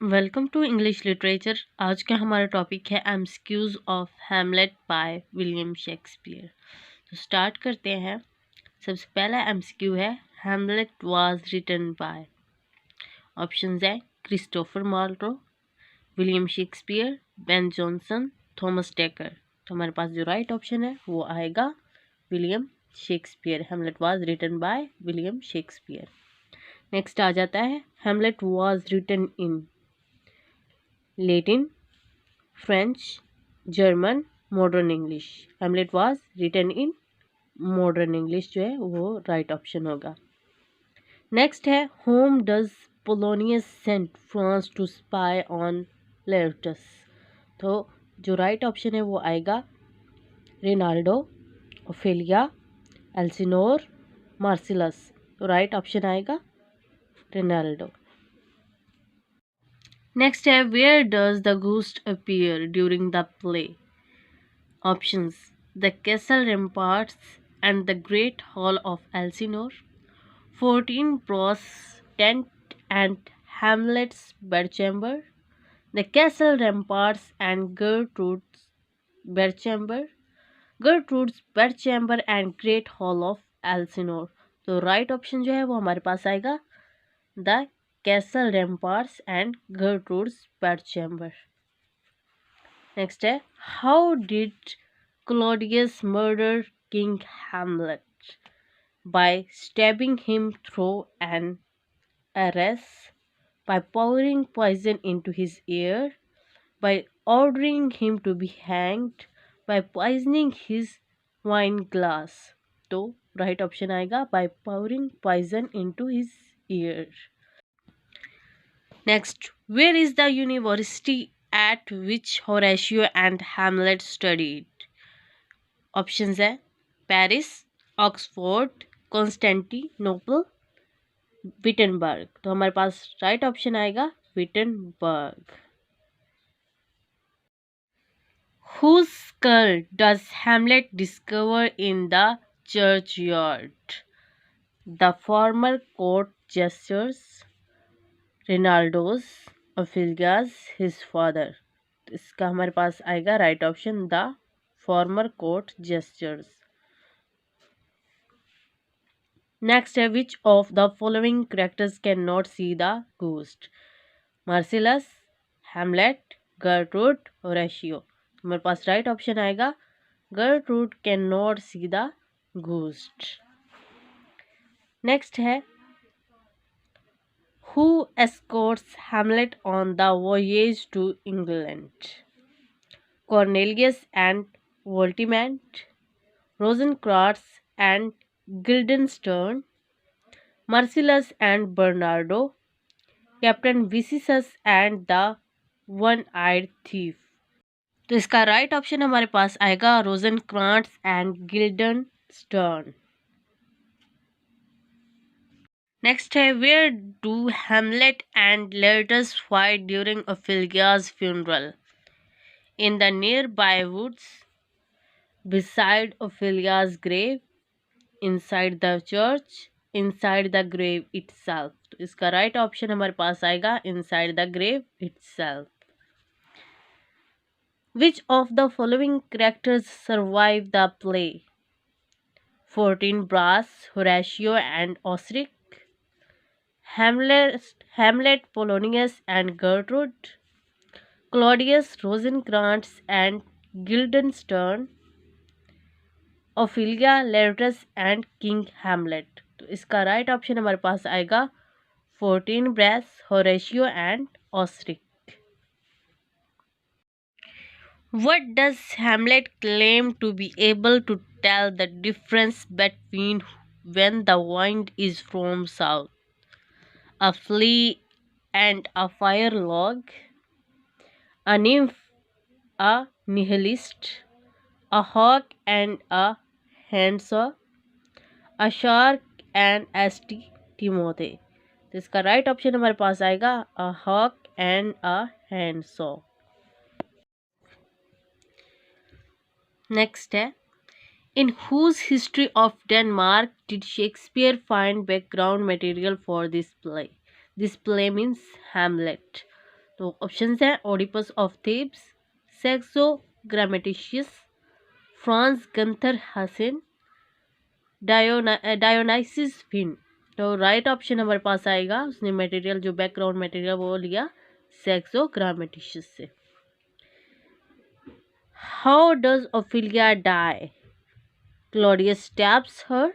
Welcome to English literature. आज का हमारा टॉपिक है MCQs of Hamlet by William Shakespeare. तो स्टार्ट करते हैं। सबसे पहला एमसीक्यू है Hamlet was written by. Options है Christopher Marlowe, William Shakespeare, Ben Jonson, Thomas Dekker. तो हमारे पास जो राइट ऑप्शन है वो आएगा William Shakespeare. Hamlet was written by William Shakespeare. Next आ जाता है Hamlet was written in Latin, French, German, modern English. Hamlet was written in modern English जो है वो राइट ऑप्शन होगा। नेक्स्ट है whom does Polonius sent France to spy on Laertes. तो जो राइट ऑप्शन है वो आएगा रेनाल्डो, ओफेलिया, एल्सिनोर, मार्सिलस। तो राइट ऑप्शन आएगा रेनाल्डो। नेक्स्ट है where does the ghost appear during the play. Options the castle ramparts and the great hall of Elsinore, 14 bros tent and Hamlet's bedchamber, the castle ramparts and Gertrude's bedchamber and great hall of Elsinore। तो right option जो है वो हमारे पास आएगा the castle ramparts and Gertrude's bedchamber। Next है how did Claudius murder King Hamlet. By stabbing him through an arrest, by pouring poison into his ear, by ordering him to be hanged, by poisoning his wine glass। तो right option आएगा by pouring poison into his ear। Next where is the university at which Horatio and Hamlet studied. Options है Paris, Oxford, Constantinople, Wittenberg. तो हमारे पास right option आएगा Wittenberg. Whose skull does Hamlet discover in the churchyard? The former court jester's, Rinaldo's, Ophelia's, his father। तो इसका हमारे पास आएगा right option the former court jesters. Next है which of the following characters can not see the ghost. Marcellus, Hamlet, Gertrude, Horatio. हमारे पास right option आएगा Gertrude can not see the ghost. Next है who escorts Hamlet on the voyage to England. Cornelius and Voltemand, Rosencrantz and Guildenstern, Marcellus and Bernardo, captain Vicious and the one eyed thief. तो इसका right option हमारे पास आएगा रोजनक्राट्स and Guildenstern. Next है where do Hamlet and Laertes fight during Ophelia's funeral. In the nearby woods, beside Ophelia's grave, inside the church, inside the grave itself. तो इसका right option हमारे पास आएगा inside the grave itself. Which of the following characters survive the play? 14 Brass, Horatio and Osric, Hamlet, Polonius and Gertrude, Claudius, Rosencrantz and Guildenstern, Ophelia, Laertes and King Hamlet। तो इसका right option हमारे पास आएगा 14 Brass, Horatio and Osric। What does Hamlet claim to be able to tell the difference between when the wind is from south, a flea and a fire log, a nymph, a nihilist, a hawk and a handsaw, a shark and a Timothy। तो इसका right option हमारे पास आएगा a hawk and a handsaw। Next है in whose history of Denmark did Shakespeare find background material for this play. This play means Hamlet. तो options हैं Oedipus of Thebes, Saxo Grammaticus, France Gunther Hasan, Dionysius Finn. तो right option हमारे पास आएगा, उसने material जो background material वो लिया सेक्सो ग्रामेटिशियस से। How does Ophelia die? Claudius stabs her,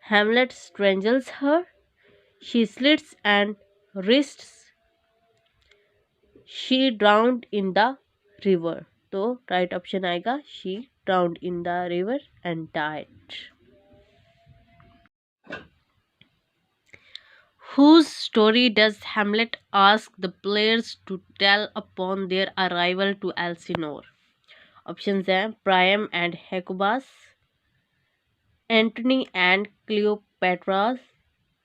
Hamlet strangles her, she slits and wrists, she drowned in the river। तो राइट ऑप्शन आएगा she drowned in the river and died। Whose story does Hamlet ask the players to tell upon their arrival to Elsinore? Options हैं Priam and Hecubus, Antony and Cleopatra's,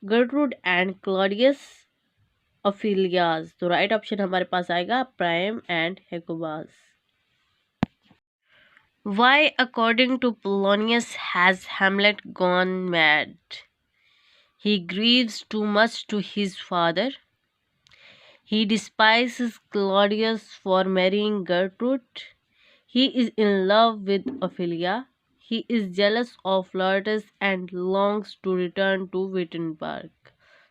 Gertrude and Claudius, Ophelia's। तो right option हमारे पास आएगा Priam and Hecubus। Why, according to Polonius, has Hamlet gone mad? He grieves too much to his father. He despises Claudius for marrying Gertrude. He is in love with Ophelia. He is jealous of Laertes and longs to return to Wittenberg।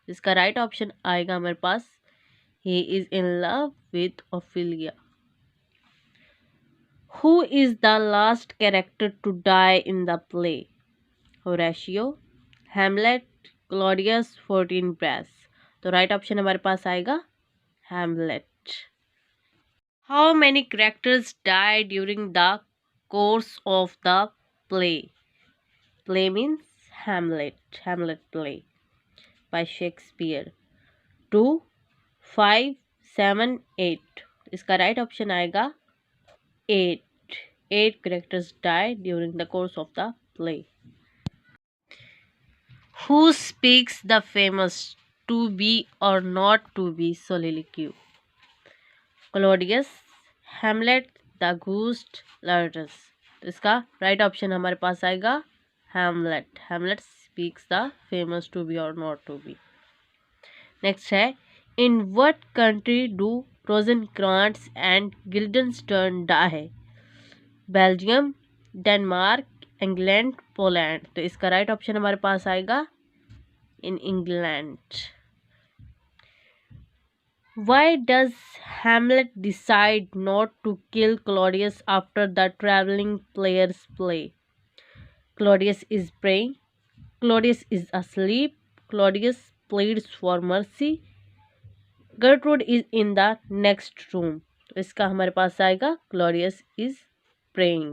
इसका right option आएगा हमारे पास He is in love with Ophelia। Who is the last character to die in the play? Horatio, Hamlet, Claudius, Fortinbras। तो right option हमारे पास आएगा Hamlet। How many characters die during the course of the play? Play means Hamlet, Hamlet play by Shakespeare। 2, 5, 7, 8। इसका right option आएगा 8। 8 characters die during the course of the play। Who speaks the famous to be or not to be soliloquy? Claudius, Hamlet, the Ghost, Laertes। तो इसका right option हमारे पास आएगा Hamlet। Hamlet speaks the famous to be or not to be। Next है In what country do Rosencrantz and Guildenstern die? Belgium, Denmark, England, Poland. तो इसका right option हमारे पास आएगा in England. Why does Hamlet decide not to kill Claudius after the traveling players play? Claudius is praying, Claudius is asleep, Claudius pleads for mercy, Gertrude is in the next room। तो इसका हमारे पास आएगा Claudius is praying।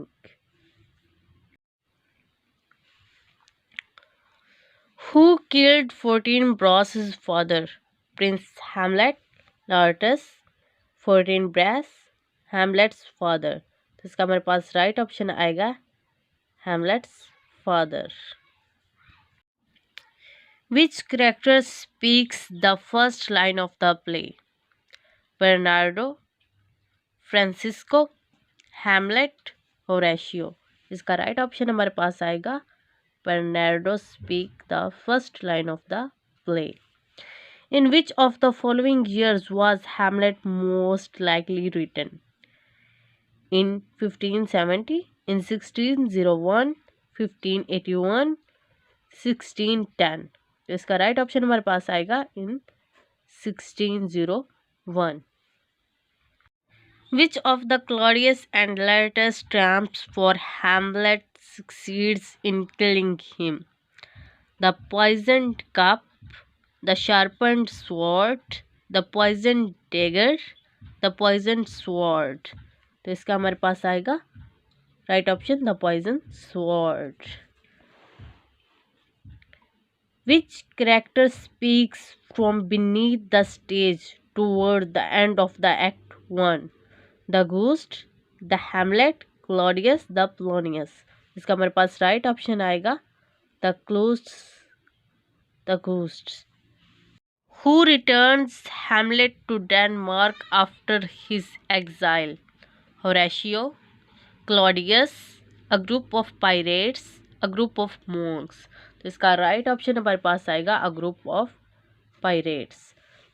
Who killed Fortinbras' father? Prince Hamlet, Laertes, Fortinbras, Hamlet's father। तो इसका हमारे पास right option आएगा Hamlet's father। Which character speaks the first line of the play? Bernardo, Francisco, Hamlet, Horatio। इसका राइट ऑप्शन हमारे पास आएगा Bernardo speak the first line of the play। In which of the following years was Hamlet most likely written? In 1570, in 1601, 1581, 1610। तो इसका right option हमारे पास आएगा in 1601। Which of the Claudius and Laertes triumphs for Hamlet succeeds in killing him? The poisoned cup, the sharpened sword, the poisoned dagger, the poisoned sword। तो इसका हमारे पास आएगा right option the poison sword. Which character speaks from beneath the stage toward the end of the act 1? The Ghost, the Hamlet, Claudius, the Polonius। इसका हमारे पास right option आएगा the Ghosts। Who returns Hamlet to Denmark after his exile? Horatio, Claudius, a group of pirates, a group of monks। तो इसका right option हमारे पास आएगा a group of pirates।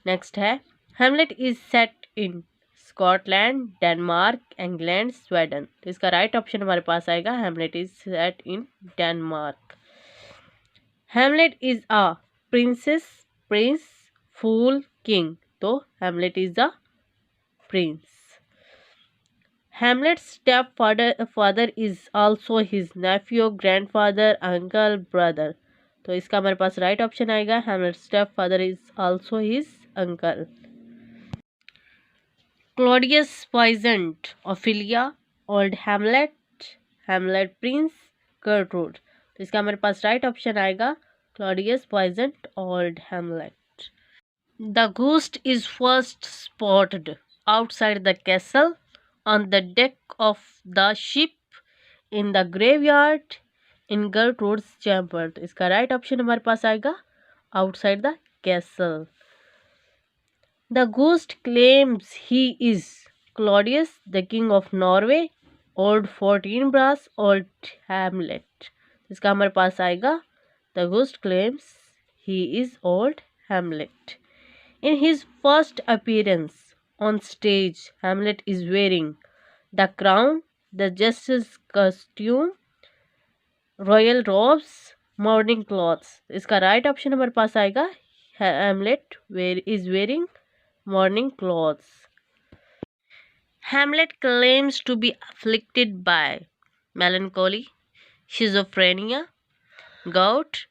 Next है Hamlet is set in Scotland, Denmark, England, Sweden. तो इसका right option हमारे पास आएगा Hamlet is set in Denmark. Hamlet is a princess, prince, fool, king. तो Hamlet is the prince. Hamlet's stepfather is also his nephew, grandfather, uncle, brother. तो इसका हमारे पास राइट ऑप्शन आएगा Hamlet's stepfather is also his uncle. Claudius poisoned Ophelia, old Hamlet, Hamlet prince, Gertrude. तो इसका हमारे पास राइट ऑप्शन आएगा Claudius poisoned old Hamlet. The ghost is first spotted outside the castle, on the deck of the ship, in the graveyard, in Gertrude's chamber. तो इसका right option हमारे पास आएगा outside the castle. The ghost claims he is Claudius, the king of Norway, old 14 brass, old Hamlet. इसका हमारे पास आएगा The ghost claims he is old Hamlet. In his first appearance on stage, Hamlet is wearing the crown, the jester's costume, royal robes, mourning clothes. इसका right option हमारे पास आएगा Hamlet is wearing mourning clothes. Hamlet claims to be afflicted by melancholy, schizophrenia, gout,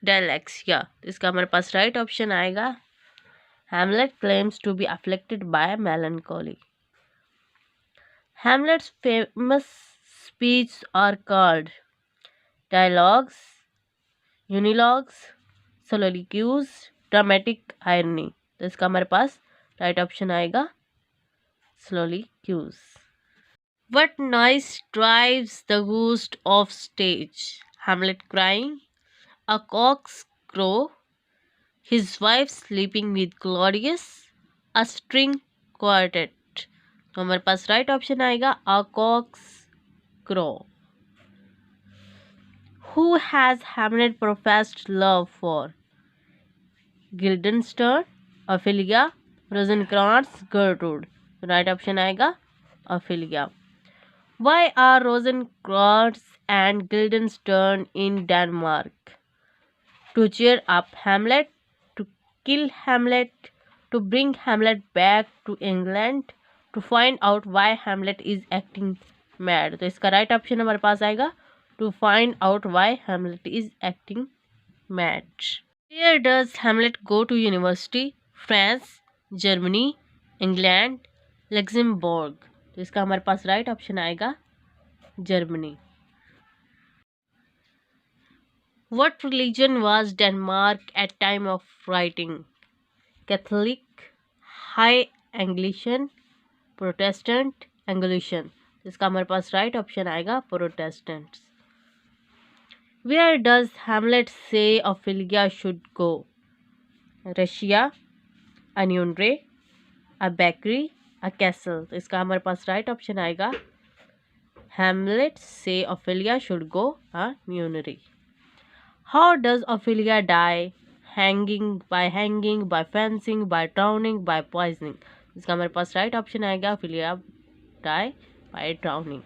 dyslexia. इसका हमारे पास right option आएगा Hamlet claims to be afflicted by melancholy. Hamlet's famous speeches are called dialogues, unilogues, soliloquies, dramatic irony. तो इसका हमारे पास right option आएगा soliloquies. What noise drives the ghost off stage? Hamlet crying, a cock's crow, his wife sleeping with Claudius, a string quartet. तो हमारे पास right option आएगा a cock's crow. Who has Hamlet professed love for? Guildenstern, Ophelia, Rosencrantz, Gertrude. Right option आएगा Ophelia. Why are Rosencrantz and Guildenstern in Denmark? To cheer up Hamlet, to kill Hamlet, to bring Hamlet back to England, to find out why Hamlet is acting mad. तो इसका right option हमारे पास आएगा to find out why Hamlet is acting mad. Where does Hamlet go to university? France, Germany, England, Luxembourg. तो इसका हमारे पास right option आएगा Germany. What religion was Denmark at time of writing? Catholic, High Anglican, Protestant, Anglican. इसका हमारे पास right option आएगा Protestants. Where does Hamlet say Ophelia should go? Russia, a nunnery, a bakery, a castle. तो इसका हमारे पास right option आएगा Hamlet say Ophelia should go a nunnery. How does Ophelia die? Hanging, by fencing, by drowning, by poisoning. इसका हमारे पास right option आएगा Ophelia die by drowning.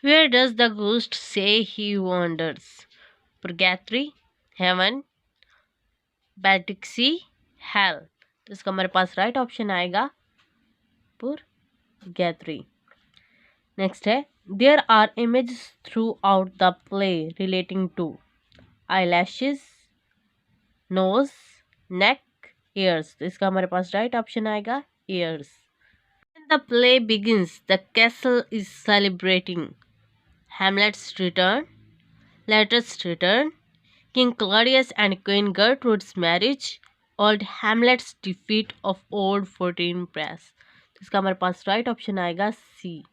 Where does the ghost say he wanders? Purgatory, heaven, Battersea, hell. तो इसका हमारे पास right option आएगा Purgatory. Next है There are images throughout the play relating to eyelashes, nose, neck, ears. तो इसका हमारे पास राइट ऑप्शन आएगा ears. When the play begins, the castle is celebrating Hamlet's return, Letters' return, King Claudius and Queen Gertrude's marriage, old Hamlet's defeat of old 14 brass. तो इसका हमारे पास right option आएगा C.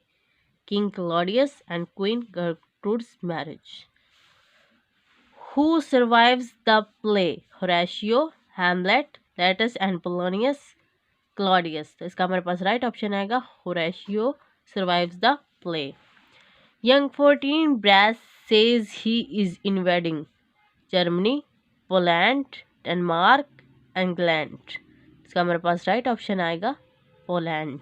King Claudius and Queen Gertrude's marriage. Who survives the play? Horatio, Hamlet, Letus and Polonius, Claudius. तो इसका हमारे पास right option आएगा Horatio survives the play. Young 14 brass says he is invading Germany, Poland, Denmark, England. इसका हमारे पास right option आएगा Poland.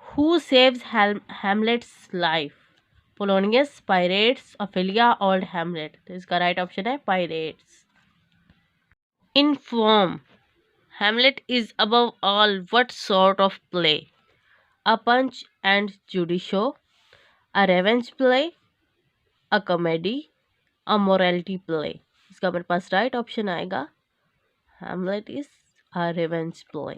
Who saves Hamlet's life? Polonius, pirates, Ophelia, old Hamlet. तो इसका राइट ऑप्शन है pirates. In form Hamlet is above all what sort of play? A Punch and Judy show, a revenge play, a comedy, a morality play. इसका हमारे पास right option आएगा Hamlet is a revenge play.